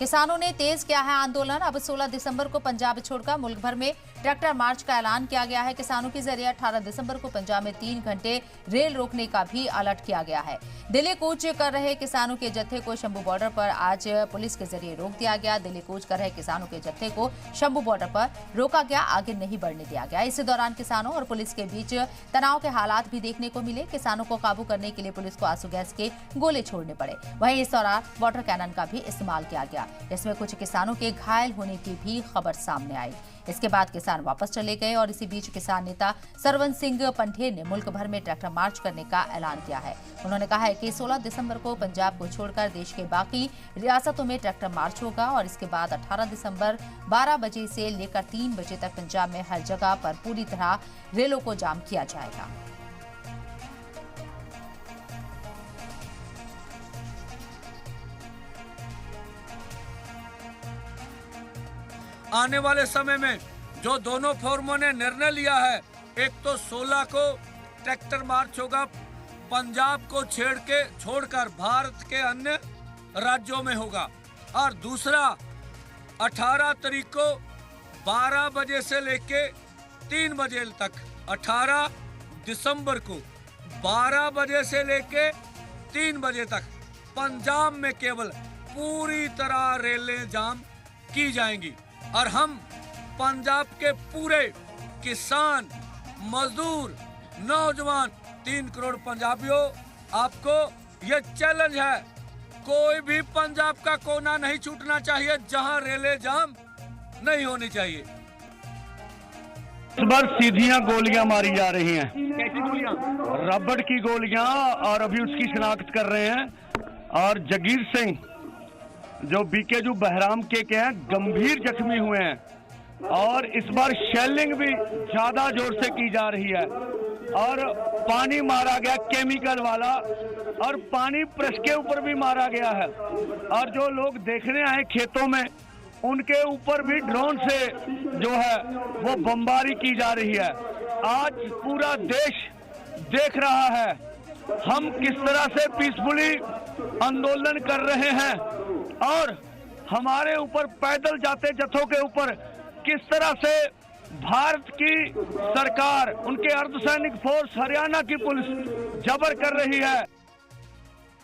किसानों ने तेज किया है आंदोलन। अब 16 दिसंबर को पंजाब छोड़कर मुल्क भर में ट्रैक्टर मार्च का ऐलान किया गया है। किसानों के जरिए 18 दिसंबर को पंजाब में 3 घंटे रेल रोकने का भी अलर्ट किया गया है। दिल्ली कूच कर रहे किसानों के जत्थे को शंभू बॉर्डर पर आज पुलिस के जरिए रोक दिया गया। दिल्ली कूच कर रहे किसानों के जत्थे को शंभू बॉर्डर पर रोका गया, आगे नहीं बढ़ने दिया गया। इसी दौरान किसानों और पुलिस के बीच तनाव के हालात भी देखने को मिले। किसानों को काबू करने के लिए पुलिस को आंसू गैस के गोले छोड़ने पड़े। वहीं इस दौरान वाटर कैनन का भी इस्तेमाल किया गया। इसमें कुछ किसानों के घायल होने की भी खबर सामने आई। इसके बाद किसान वापस चले गए और इसी बीच किसान नेता सरवन सिंह पंठेर ने मुल्क भर में ट्रैक्टर मार्च करने का ऐलान किया है। उन्होंने कहा है कि 16 दिसंबर को पंजाब को छोड़कर देश के बाकी रियासतों में ट्रैक्टर मार्च होगा और इसके बाद 18 दिसंबर 12 बजे से लेकर 3 बजे तक पंजाब में हर जगह पर पूरी तरह रेलों को जाम किया जाएगा। आने वाले समय में जो दोनों फोरमों ने निर्णय लिया है, एक तो 16 को ट्रैक्टर मार्च होगा, पंजाब को छोड़कर भारत के अन्य राज्यों में होगा, और दूसरा 18 तारीख को 12 बजे से लेके 3 बजे तक, 18 दिसंबर को 12 बजे से लेके 3 बजे तक पंजाब में केवल पूरी तरह रेलें जाम की जाएंगी। और हम पंजाब के पूरे किसान, मजदूर, नौजवान 3 करोड़ पंजाबियों, आपको ये चैलेंज है, कोई भी पंजाब का कोना नहीं छूटना चाहिए जहां रेले जाम नहीं होनी चाहिए। इस बार सीधियां गोलियां मारी जा रही हैं। कैसी गोलियां? रबड़ की गोलियां, और अभी उसकी शिनाख्त कर रहे हैं। और जगीर सिंह जो बीकेजू बहराम के हैं, गंभीर जख्मी हुए हैं। और इस बार शेलिंग भी ज्यादा जोर से की जा रही है और पानी मारा गया केमिकल वाला, और पानी प्रेस के ऊपर भी मारा गया है। और जो लोग देखने आए खेतों में, उनके ऊपर भी ड्रोन से जो है वो बमबारी की जा रही है। आज पूरा देश देख रहा है हम किस तरह से पीसफुली आंदोलन कर रहे हैं, और हमारे ऊपर पैदल जाते जत्थों के ऊपर किस तरह से भारत की सरकार, उनके अर्धसैनिक फोर्स, हरियाणा की पुलिस जबर कर रही है।